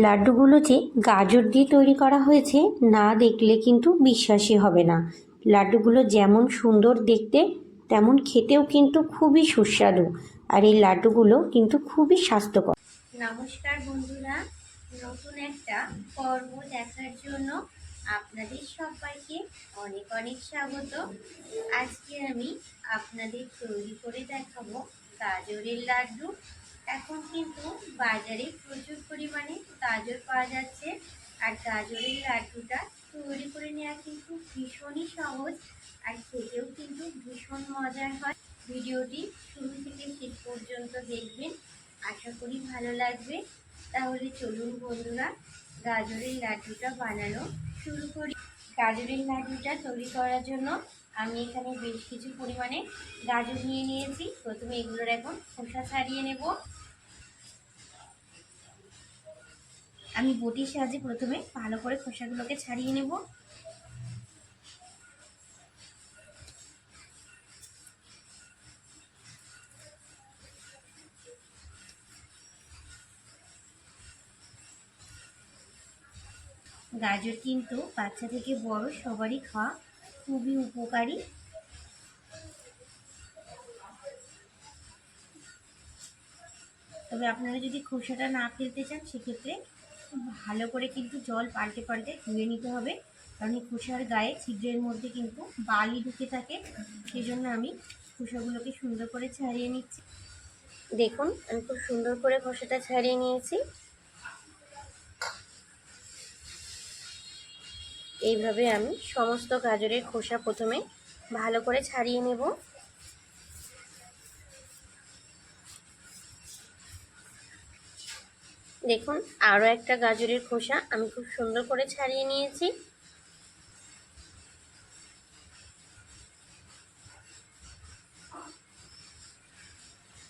লাড্ডুগুলো যে গাজর দিয়ে তৈরি করা হয়েছে না দেখলে কিন্তু বিশ্বাসই হবে না। লাড্ডুগুলো যেমন সুন্দর দেখতে তেমন খেতেও কিন্তু খুবই সুস্বাদু। আর এই লাড্ডুগুলো কিন্তু খুবই স্বাস্থ্যকর। নমস্কার বন্ধুরা, নতুন একটা পর্ব দেখার জন্য আপনাদের সবাইকে অনেক অনেক স্বাগত। আজকে আমি আপনাদের তৈরি করে দেখাবো গাজরের লাড্ডু। এখন কিন্তু বাজারে প্রচুর পরিমাণে গাজর পাওয়া যাচ্ছে, আর গাজরের লাড্ডুটা তৈরি করে নেওয়া কিন্তু ভীষণই সহজ, আর খেতেও কিন্তু ভীষণ মজার হয়। ভিডিওটি শুরু থেকে শেষ পর্যন্ত দেখবেন, আশা করি ভালো লাগবে। তাহলে চলুন বন্ধুরা, গাজরের লাড্ডুটা বানানো শুরু করি। গাজরের লাড্ডুটা তৈরি করার জন্য আমি এখানে বেশ কিছু পরিমাণে গাজর নিয়ে নিয়েছি। প্রথমে এগুলোর এখন খোসা ছাড়িয়ে নেব। আমি বটির সাহায্যে প্রথমে ভালো করে খোসাগুলোকে ছাড়িয়ে নেব। গাজর কিন্তু বাচ্চা থেকে বড় সবারই খাওয়া খুবই উপকারী। তবে আপনারা যদি খোসাটা না ফেলতে চান সেক্ষেত্রে ভালো করে কিন্তু জল পাল্টে পাল্টে ধুয়ে নিতে হবে, কারণ এই খোসার গায়ে ছিদ্রের মধ্যে কিন্তু বালি ঢুকে থাকে। সেই জন্য আমি খোসাগুলোকে সুন্দর করে ছাড়িয়ে নিচ্ছি। দেখুন, আমি খুব সুন্দর করে খোসাটা ছাড়িয়ে নিয়েছি। এইভাবে আমি সমস্ত গাজরের খোসা প্রথমে ভালো করে ছাড়িয়ে নেব। দেখুন, আরও একটা গাজরের খোসা আমি খুব সুন্দর করে ছাড়িয়ে নিয়েছি।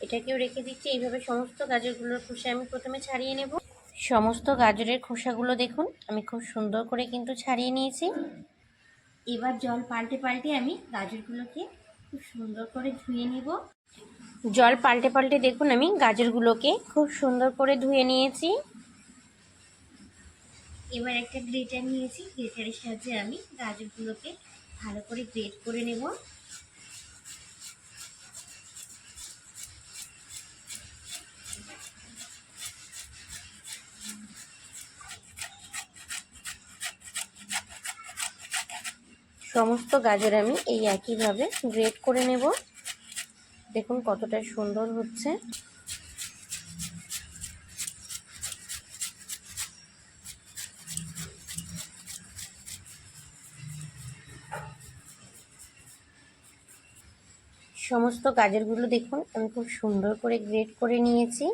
এটাকেও রেখে দিচ্ছি। এইভাবে সমস্ত গাজরগুলোর খোসা আমি প্রথমে ছাড়িয়ে নেব। সমস্ত গাজরের খোসাগুলো দেখুন আমি খুব সুন্দর করে কিন্তু ছাড়িয়ে নিয়েছি। এবার জল পাল্টে পাল্টে আমি গাজরগুলোকে খুব সুন্দর করে ধুয়ে নেব। জল পাল্টে পাল্টে দেখুন আমি গাজরগুলোকে খুব সুন্দর করে ধুয়ে নিয়েছি। এবার একটা গ্রেটার নিয়েছি, গ্রেটারের সাহায্যে আমি গাজরগুলোকে ভালো করে গ্রেট করে নেব। সমস্ত গাজর আমি এই একইভাবে গ্রেট করে নেব। দেখুন কতটা সুন্দর হচ্ছে। সমস্ত গাজরগুলো দেখুন আমি খুব সুন্দর করে গ্রেট করে নিয়েছি।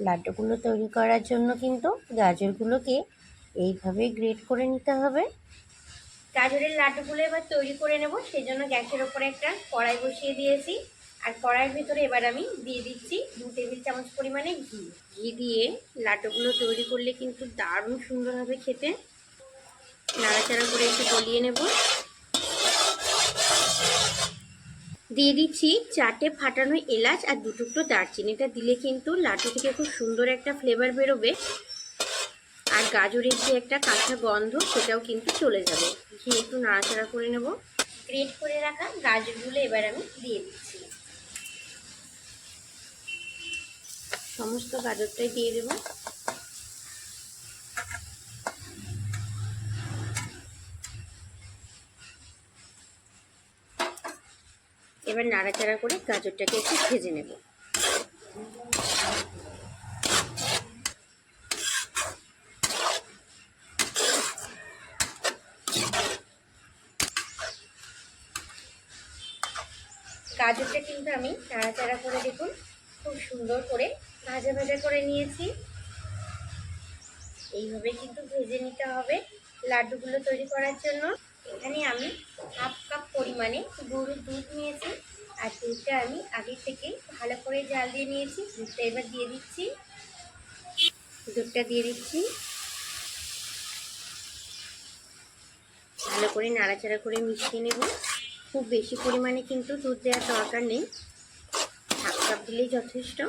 লাড্ডুগুলো তৈরি করার জন্য কিন্তু গাজরগুলোকে এইভাবে গ্রেট করে নিতে হবে। গাজরের লাড্ডুগুলো এবার তৈরি করে নেব, সেই জন্য গ্যাসের ওপরে একটা কড়াই বসিয়ে দিয়েছি। আর কড়াইয়ের ভিতরে এবার আমি দিয়ে দিচ্ছি 2 টেবিল চামচ পরিমাণে ঘি। ঘি দিয়ে লাড্ডুগুলো তৈরি করলে কিন্তু দারুণ সুন্দর হবে খেতে। নাড়াচাড়া করে একটু গলিয়ে নেব। দিয়ে দিচ্ছি 4টে ফাটানো এলাচ আর 2 টুকরো দারচিনি। এটা দিলে কিন্তু লাড্ডু থেকে খুব সুন্দর একটা ফ্লেভার বেরোবে, আর গাজরের যে একটা কাঁচা গন্ধ সেটাও কিন্তু চলে যাবে। ঘি একটু নাড়াচাড়া করে নেব। গ্রেট করে রাখা গাজরগুলো এবার আমি দিয়ে দিচ্ছি। সমস্ত গাজরটাই দিয়ে দেব। এবার নাড়াচাড়া করে গাজরটাকে একটু ভেজে নেব। গাজরটা কিন্তু আমি নাড়াচাড়া করে দেখুন খুব সুন্দর করে ভাজা ভাজা করে নিয়েছি। এইভাবে কিন্তু ভেজে নিতে হবে লাড্ডুগুলো তৈরি করার জন্য। এখানে আমি 1/2 কাপ পরিমাণে গরুর দুধ নিয়েছি, আর দুধটা আমি আগে থেকে ভালো করে জাল দিয়ে নিয়েছি। দুধটা এবার দিয়ে দিচ্ছি। দুধটা দিয়ে দিচ্ছি, ভালো করে নাড়াচাড়া করে মিশিয়ে নেব। খুব বেশি পরিমাণে কিন্তু দুধ দেওয়ার দরকার নেই, 1/2 কাপ দিলেই যথেষ্ট।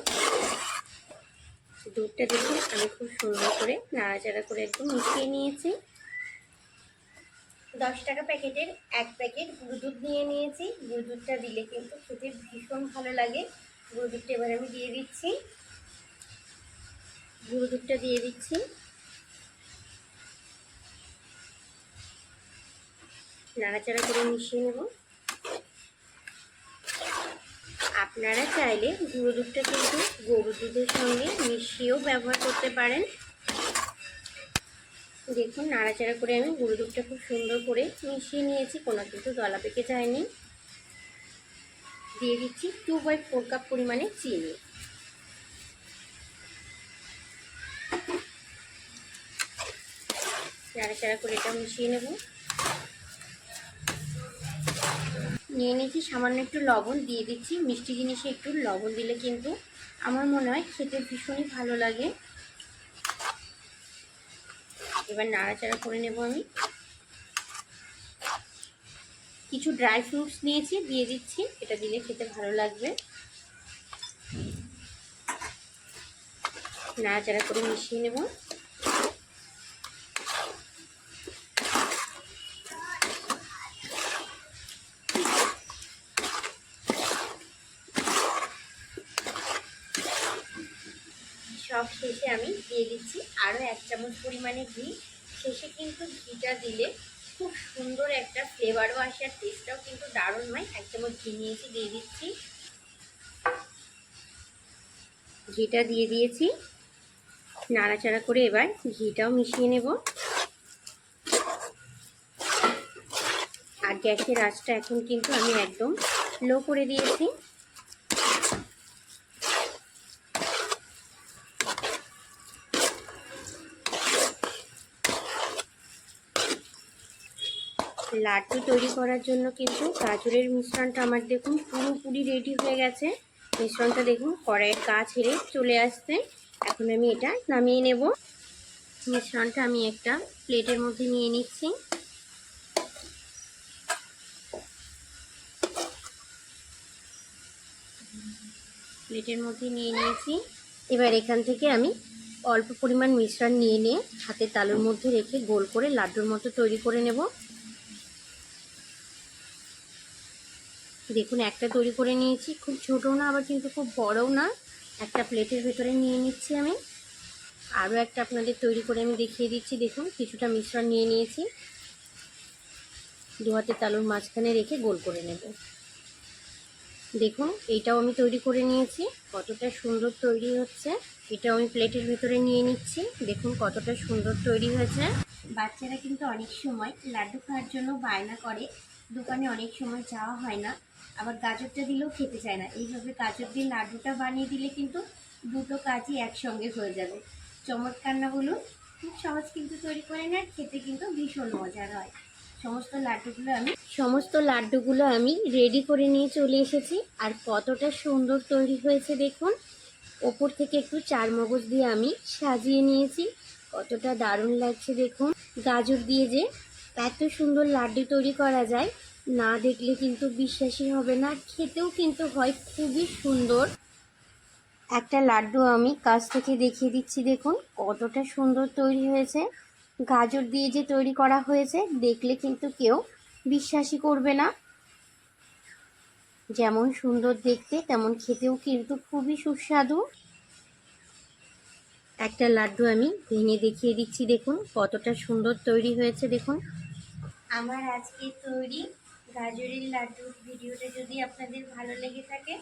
দুধটা দেখুন আমি খুব সুন্দর করে নাড়াচাড়া করে একদম মিশিয়ে নিয়েছি। 10 টাকা প্যাকেটের 1 প্যাকেট গুঁড়ো দুধ নিয়ে নিয়েছি। গুঁড়ো দুধটা দিলে কিন্তু খেতে ভীষণ ভালো লাগে। গুঁড়ো দুধটা এবার আমি দিয়ে দিচ্ছি। গুঁড়ো দুধটা দিয়ে দিচ্ছি। নাড়াচাড়া করে মিশিয়ে নেব। আপনারা চাইলে গুঁড়ো দুধটা কিন্তু গরুর দুধের সঙ্গে মিশিয়েও ব্যবহার করতে পারেন। দেখুন নাড়াচাড়া করে আমি গুঁড়ো দুধটা খুব সুন্দর করে মিশিয়ে নিয়েছি, কোনো কিন্তু দলা পেকে যায়নি। দিয়ে দিচ্ছি 2/4 কাপ পরিমাণে চিনি। নাড়াচাড়া করে এটা মিশিয়ে নেব। নিয়ে নিয়েছি সামান্য একটু লবণ, দিয়ে দিচ্ছি। মিষ্টি জিনিসে একটু লবণ দিলে কিন্তু আমার মনে হয় খেতে ভীষণই ভালো লাগে। এবার নাড়াচাড়া করে নেব আমি। কিছু ড্রাই ফ্রুটস নিয়েছি, দিয়ে দিচ্ছি। এটা দিলে খেতে ভালো লাগবে। নাড়াচাড়া করে মিশিয়ে নেব। সব শেষে আমি দিয়ে দিচ্ছি আরও 1 চামচ পরিমাণে ঘি। শেষে কিন্তু ঘিটা দিলে খুব সুন্দর একটা ফ্লেভারও আসে, আর টেস্টটাও কিন্তু দারুণ হয়। 1 চামচ ঘি নিয়েছি, দিয়ে দিচ্ছি। ঘিটা দিয়ে দিয়েছি। নাড়াচাড়া করে এবার ঘিটাও মিশিয়ে নেব। আর গ্যাসের আঁচটা এখন কিন্তু আমি একদম লো করে দিয়েছি। লাড্ডু তৈরি করার জন্য কিন্তু গাজরের মিশ্রণটা আমার দেখুন পুরোপুরি রেডি হয়ে গেছে। মিশ্রণটা দেখুন কড়াইয়ের গা ছেড়ে চলে আসছে। এখন আমি এটা নামিয়ে নেব। মিশ্রণটা আমি একটা প্লেটের মধ্যে নিয়ে নিচ্ছি। প্লেটের মধ্যে নিয়ে নিয়েছি। এবার এখান থেকে আমি অল্প পরিমাণ মিশ্রণ নিয়ে হাতের তালুর মধ্যে রেখে গোল করে লাড্ডুর মতো তৈরি করে নেব। দেখুন একটা তৈরি করে নিয়েছি, খুব ছোটো না আবার কিন্তু খুব বড়ও না। একটা প্লেটের ভেতরে নিয়ে নিচ্ছি আমি। আরও একটা আপনাদের তৈরি করে আমি দেখিয়ে দিচ্ছি। দেখুন কিছুটা মিশ্রণ নিয়ে নিয়েছি, 2 হাতের তালুর মাঝখানে রেখে গোল করে নেব। দেখুন এইটাও আমি তৈরি করে নিয়েছি, কতটা সুন্দর তৈরি হচ্ছে। এটাও আমি প্লেটের ভেতরে নিয়ে নিচ্ছি। দেখুন কতটা সুন্দর তৈরি হয়েছে। বাচ্চারা কিন্তু অনেক সময় লাড্ডু খাওয়ার জন্য বায়না করে, দোকানে অনেক সময় যাওয়া হয় না, আবার গাজরটা দিলেও খেতে চায় না। এইভাবে গাজর দিয়ে লাড্ডুটা বানিয়ে দিলে কিন্তু দুটো কাজই একসঙ্গে হয়ে যাবে। চমৎকার না বলুন? খুব সহজ কিন্তু তৈরি করে নেয়, খেতে কিন্তু ভীষণ মজার হয়। সমস্ত লাড্ডুগুলো আমি রেডি করে নিয়ে চলে এসেছি। আর কতটা সুন্দর তৈরি হয়েছে দেখুন। ওপর থেকে একটু চারমগজ দিয়ে আমি সাজিয়ে নিয়েছি, কতটা দারুণ লাগছে দেখুন। গাজর দিয়ে যে এত সুন্দর লাড্ডু তৈরি করা যায়, না দেখলে কিন্তু বিশ্বাসই হবে না। খেতেও কিন্তু হয় খুবই সুন্দর। একটা লাড্ডু আমি কাছ থেকে দেখিয়ে দিচ্ছি, দেখুন কতটা সুন্দর তৈরি হয়েছে। গাজর দিয়ে যে তৈরি করা হয়েছে, দেখলে কিন্তু কেউ বিশ্বাসই করবে না। যেমন সুন্দর দেখতে তেমন খেতেও কিন্তু খুবই সুস্বাদু। একটা লাড্ডু আমি ভেঙে দেখিয়ে দিচ্ছি, দেখুন কতটা সুন্দর তৈরি হয়েছে। দেখুন আমার আজকে তৈরি গাজরের লাড্ডুর ভিডিওটা যদি আপনাদের ভালো লেগে থাকে,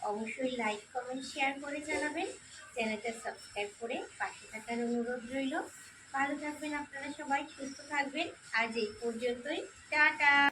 অবশ্যই লাইক কমেন্ট শেয়ার করে জানাবেন। চ্যানেলটা সাবস্ক্রাইব করে পাশে থাকার অনুরোধ রইল। ভালো থাকবেন আপনারা সবাই, সুস্থ থাকবেন। আজ এই পর্যন্তই, টাটা।